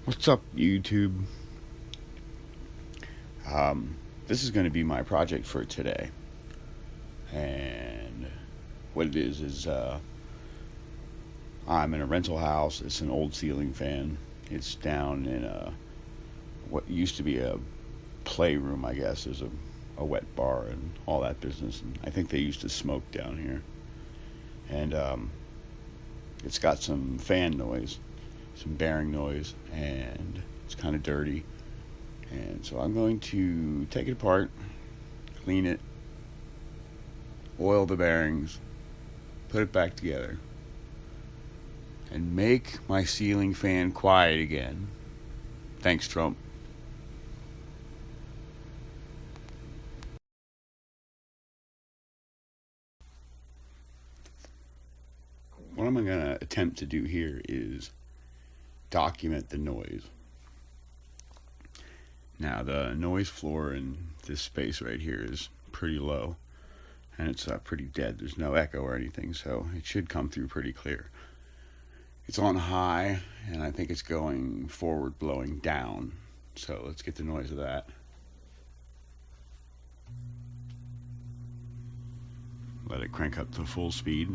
What's up, YouTube? This is going to be my project for today, and what it is I'm in a rental house. It's an old ceiling fan. It's down in what used to be a playroom, I guess. There's a wet bar and all that business, and I think they used to smoke down here. And it's got some fan noise, some bearing noise, and it's kind of dirty. And so I'm going to take it apart, clean it, oil the bearings, put it back together, and make my ceiling fan quiet again. Thanks, Trump. What I'm going to attempt to do here is document the noise. Now, the noise floor in this space right here is pretty low, and it's pretty dead. There's no echo or anything, so it should come through pretty clear. It's on high, and I think it's going forward, blowing down. So let's get the noise of that. Let it crank up to full speed.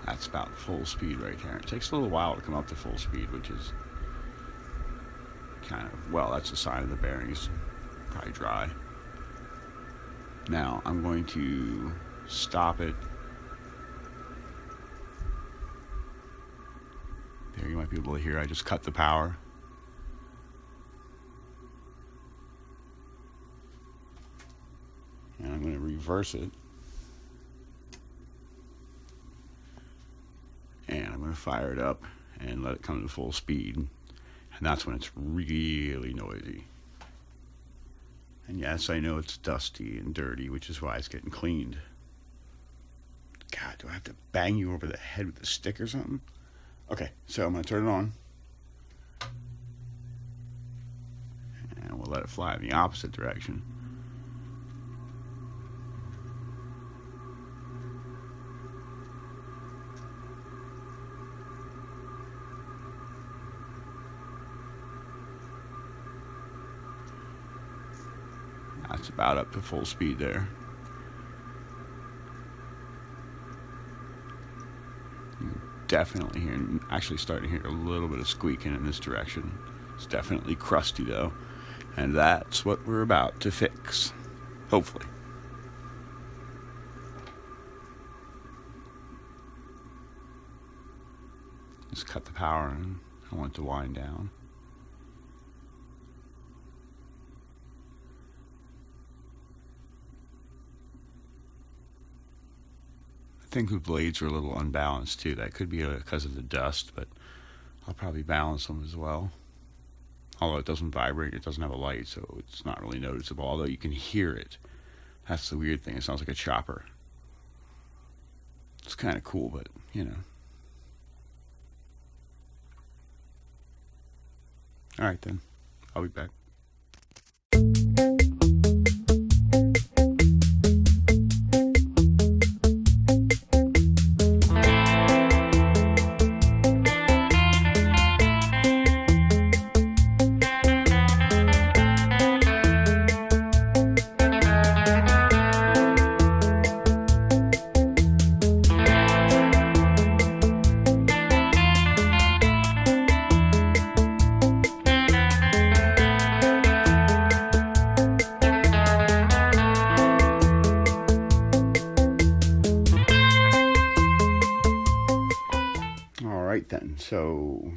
That's about full speed right there. It takes a little while to come up to full speed, which is kind of, well, that's a sign of the bearings probably dry. Now I'm going to stop it. There, you might be able to hear I just cut the power. And I'm going to reverse it. And I'm going to fire it up and let it come to full speed. And that's when it's really noisy. And yes, I know it's dusty and dirty, which is why it's getting cleaned. God, do I have to bang you over the head with a stick or something? Okay, so I'm going to turn it on. And we'll let it fly in the opposite direction. That's about up to full speed there. You can definitely hear, actually starting to hear a little bit of squeaking in this direction. It's definitely crusty though, and that's what we're about to fix, hopefully. Just cut the power and I want it to wind down. I think the blades are a little unbalanced too. That could be because of the dust, but I'll probably balance them as well. Although it doesn't vibrate, it doesn't have a light, so it's not really noticeable, although you can hear it. That's the weird thing. It sounds like a chopper. It's kind of cool, but you know. Alright then, I'll be back. Alright then, so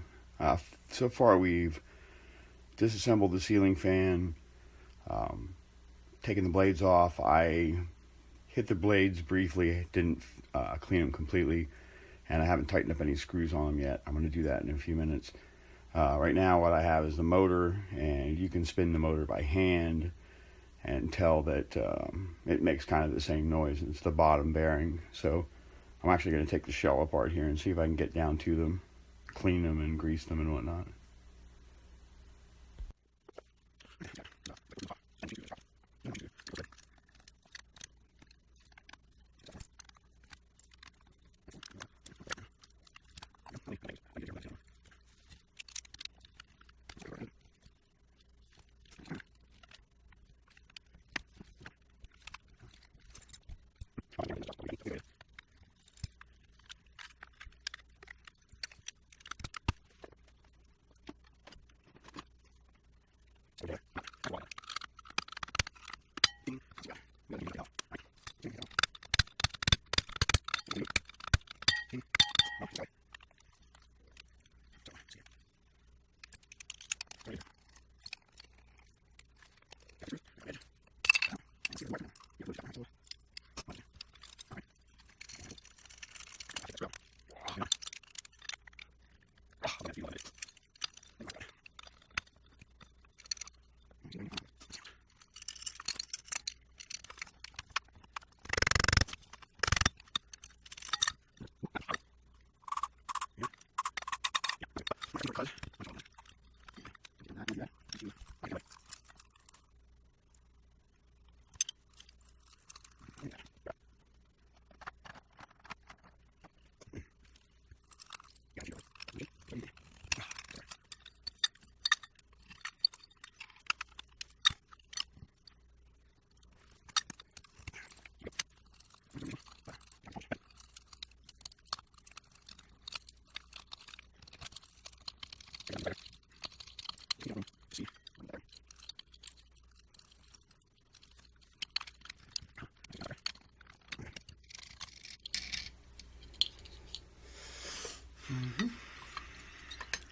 far we've disassembled the ceiling fan, taken the blades off. I hit the blades briefly, didn't clean them completely, and I haven't tightened up any screws on them yet. I'm going to do that in a few minutes. Right now what I have is the motor, and you can spin the motor by hand and tell that it makes kind of the same noise. It's the bottom bearing, so I'm actually going to take the shell apart here and see if I can get down to them, clean them and grease them and whatnot.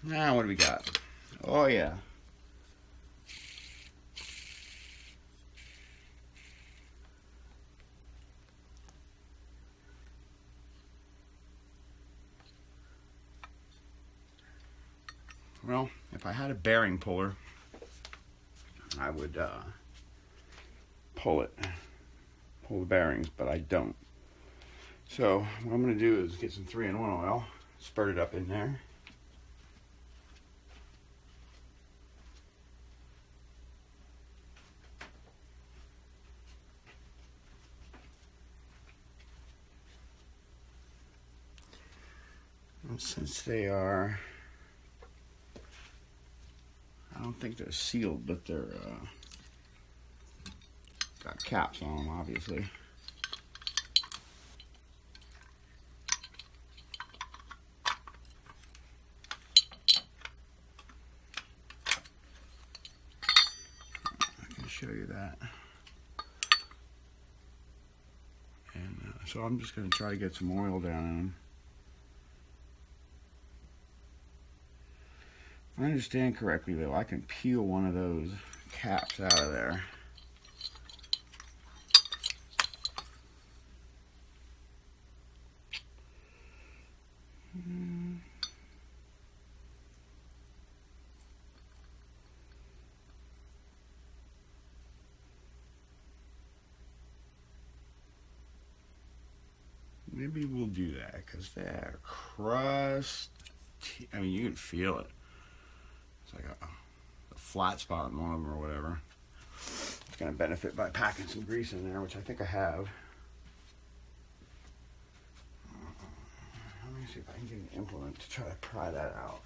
Now what do we got? Oh yeah. Well, if I had a bearing puller, I would pull the bearings, but I don't. So what I'm going to do is get some 3-in-1 oil, spurt it up in there. And since they are, I don't think they're sealed, but they're got caps on them, obviously. I can show you that. And so I'm just going to try to get some oil down in them. If I understand correctly, though, I can peel one of those caps out of there. Maybe we'll do that because they're crusty. I mean, you can feel it. It's like a flat spot on one of them or whatever. It's going to benefit by packing some grease in there, which I think I have. Let me see if I can get an implement to try to pry that out.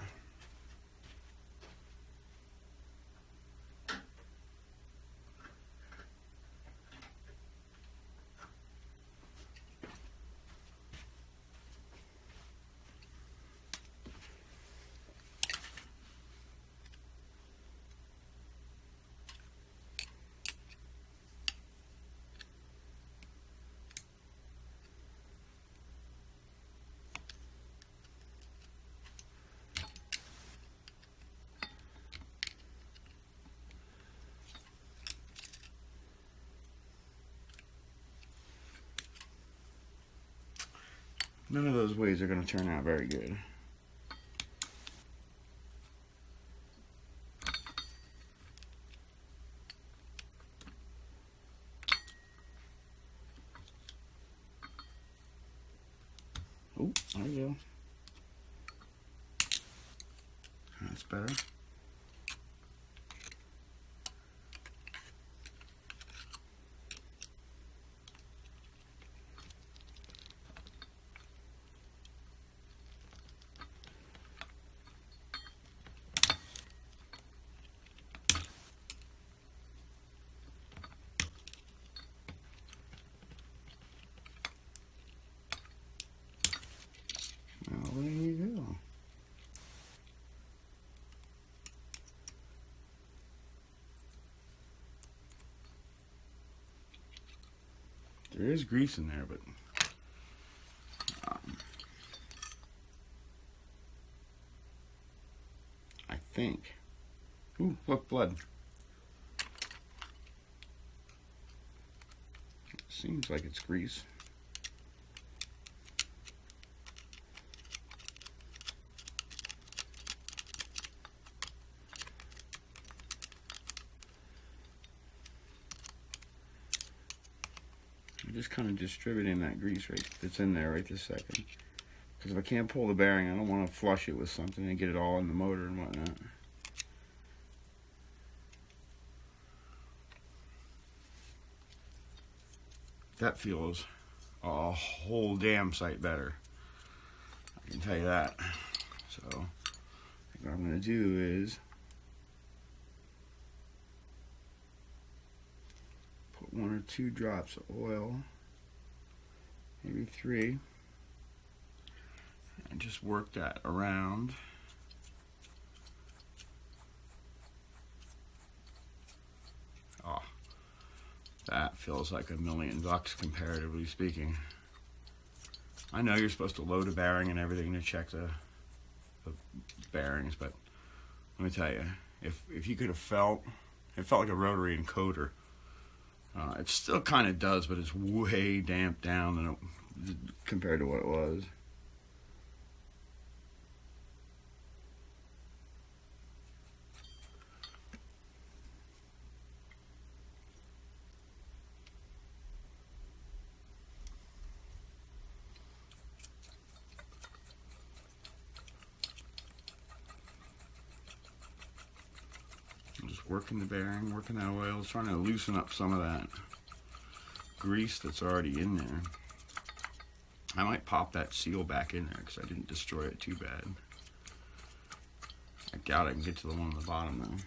None of those ways are going to turn out very good. Oh, there you go. That's better. Well, there you go. There is grease in there, but I think. Ooh, look, blood. Seems like it's grease. I'm just kind of distributing that grease right that's in there right this second. Because if I can't pull the bearing, I don't want to flush it with something and get it all in the motor and whatnot. That feels a whole damn sight better. I can tell you that. So, I think what I'm going to do is put 1 or 2 drops of oil, maybe 3, and just work that around. Oh, that feels like $1,000,000 comparatively speaking. I know you're supposed to load a bearing and everything to check the bearings, but let me tell you, if you could have felt, it felt like a rotary encoder. It still kind of does, but it's way damped down than it, compared to what it was. I'm just working the bearing, working that oil, trying to loosen up some of that grease that's already in there. I might pop that seal back in there because I didn't destroy it too bad. I doubt I can get to the one on the bottom though.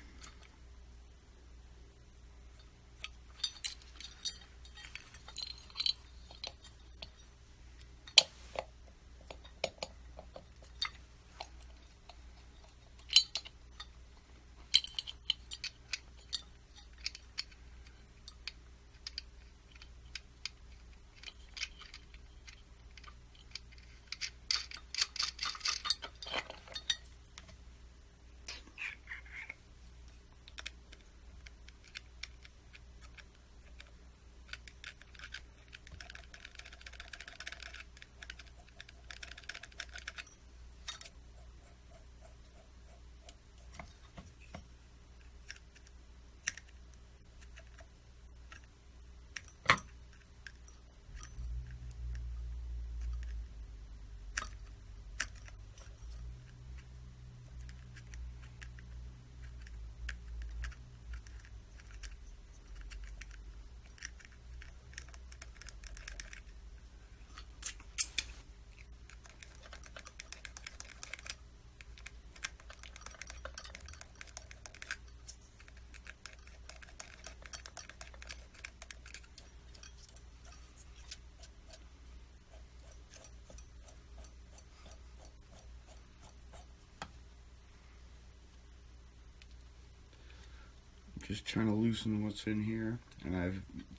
Just trying to loosen what's in here, and I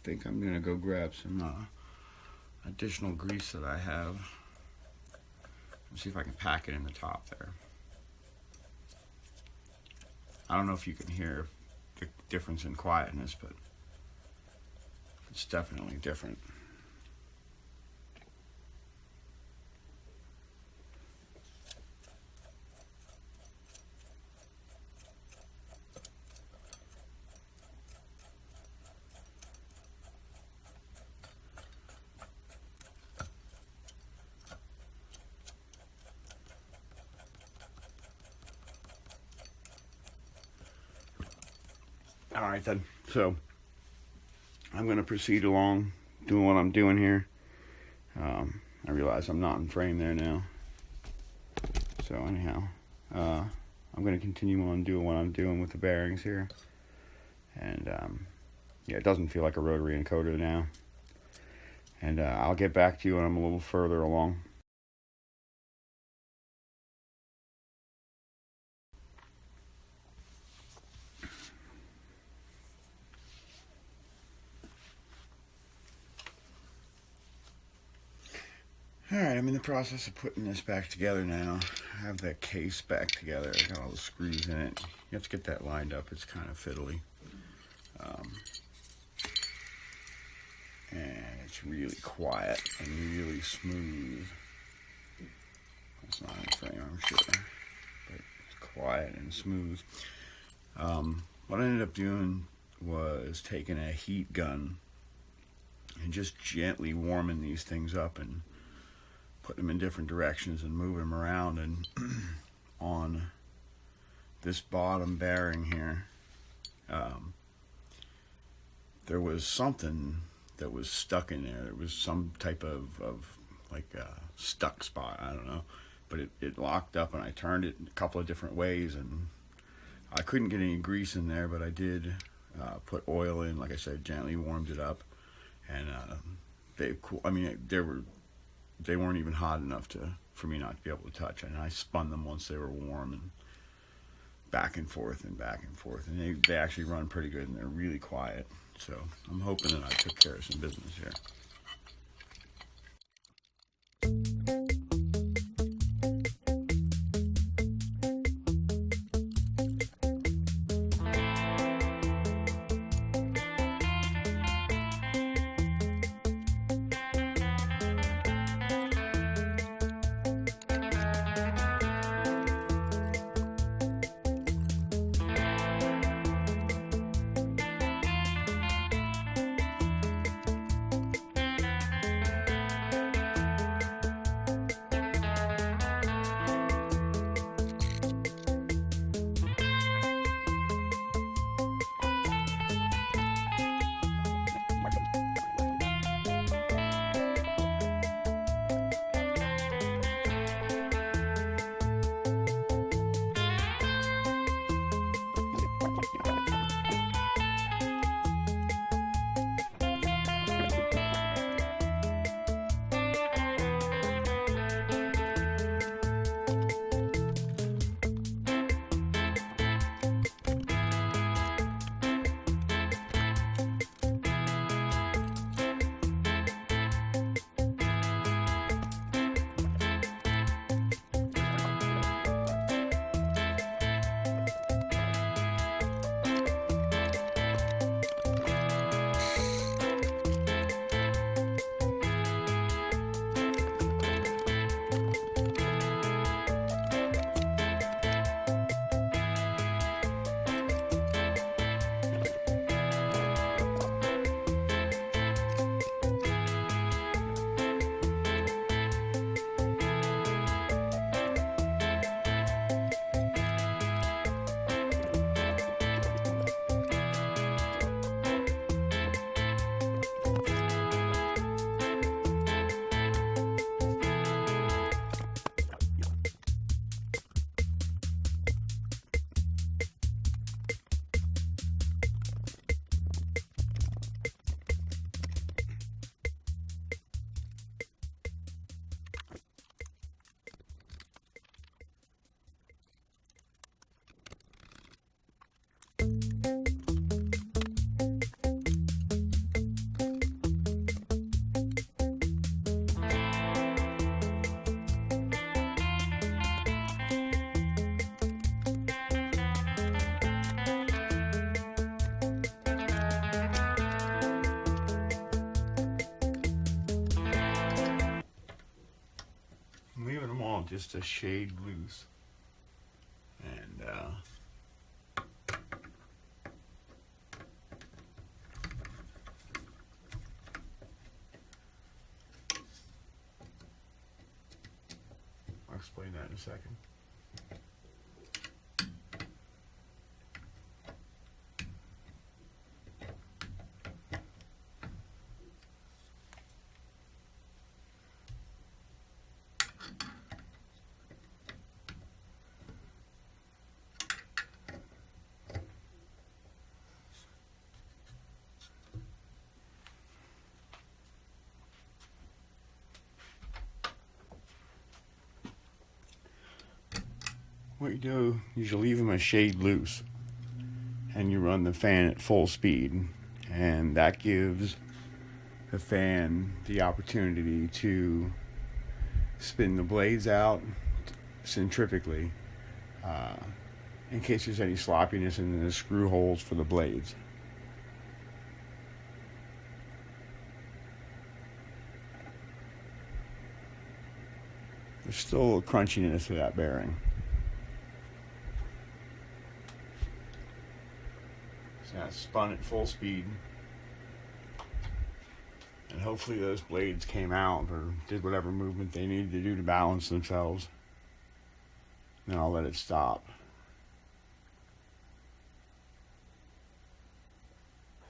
think I'm going to go grab some additional grease that I have and see if I can pack it in the top there. I don't know if you can hear the difference in quietness, but it's definitely different. All right then, so I'm going to proceed along doing what I'm doing here. I realize I'm not in frame there now. So anyhow, I'm going to continue on doing what I'm doing with the bearings here. And yeah, it doesn't feel like a rotary encoder now. And I'll get back to you when I'm a little further along. Alright, I'm in the process of putting this back together now. I have that case back together. I got all the screws in it. You have to get that lined up. It's kind of fiddly. And it's really quiet and really smooth. That's not anything, I'm sure. But it's quiet and smooth. What I ended up doing was taking a heat gun and just gently warming these things up and putting them in different directions and moving them around. And on this bottom bearing here, there was something that was stuck in there. There was some type of like a stuck spot, I don't know. But it locked up, and I turned it a couple of different ways, and I couldn't get any grease in there, but I did put oil in, like I said, gently warmed it up, and they weren't even hot enough for me not to be able to touch. And I spun them once they were warm, and back and forth and back and forth, and they actually run pretty good, and they're really quiet. So I'm hoping that I took care of some business here. Just a shade loose, and I'll explain that in a second. What you do is you leave them a shade loose, and you run the fan at full speed, and that gives the fan the opportunity to spin the blades out centrifugally in case there's any sloppiness in the screw holes for the blades. There's still a little crunchiness to that bearing. So now it's spun at full speed. And hopefully those blades came out or did whatever movement they needed to do to balance themselves. Then I'll let it stop.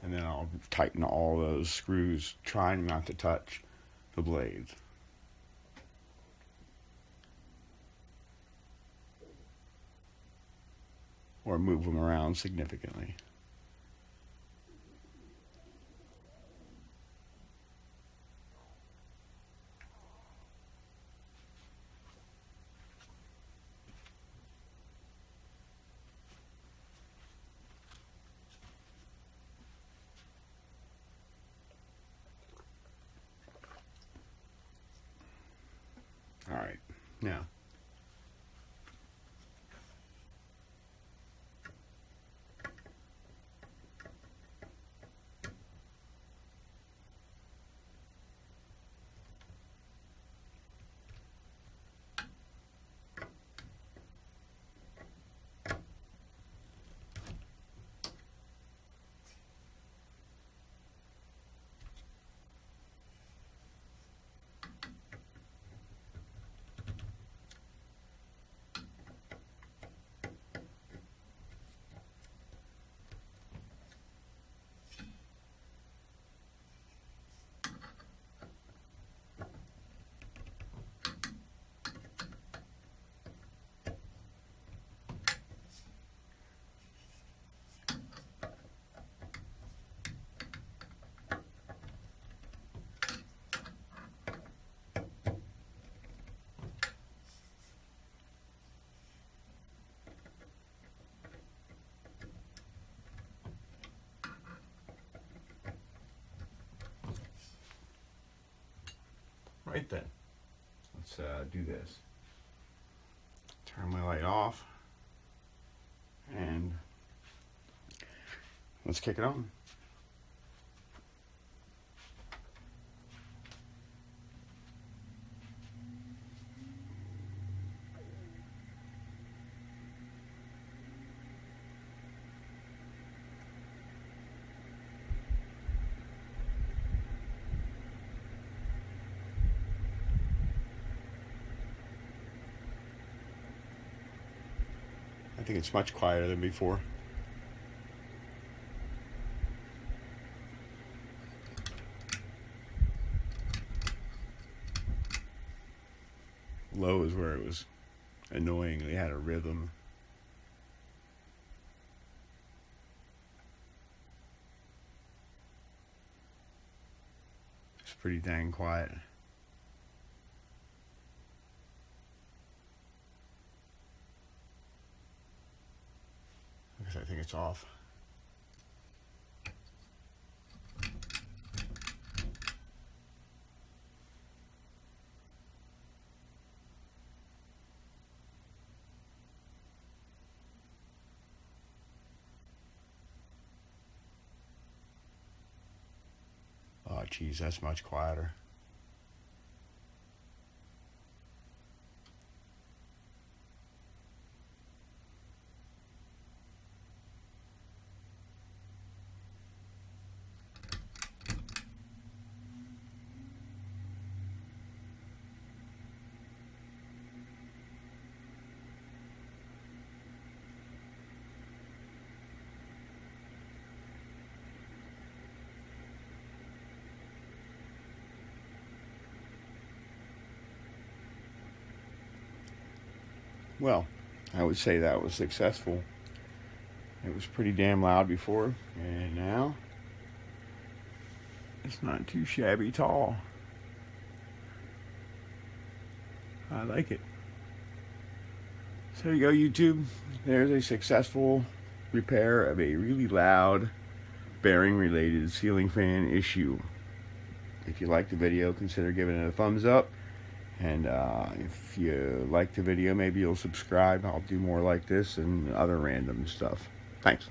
And then I'll tighten all those screws, trying not to touch the blades. Or move them around significantly. All right, now right then, let's do this. Turn my light off and let's kick it on. I think it's much quieter than before. Low is where it was annoyingly had a rhythm. It's pretty dang quiet. Because I think it's off. Oh, geez, that's much quieter. Well, I would say that was successful. It was pretty damn loud before, and now it's not too shabby tall. I like it. So there you go, YouTube. There's a successful repair of a really loud bearing-related ceiling fan issue. If you liked the video, consider giving it a thumbs up. And if you like the video, maybe you'll subscribe. I'll do more like this and other random stuff. Thanks.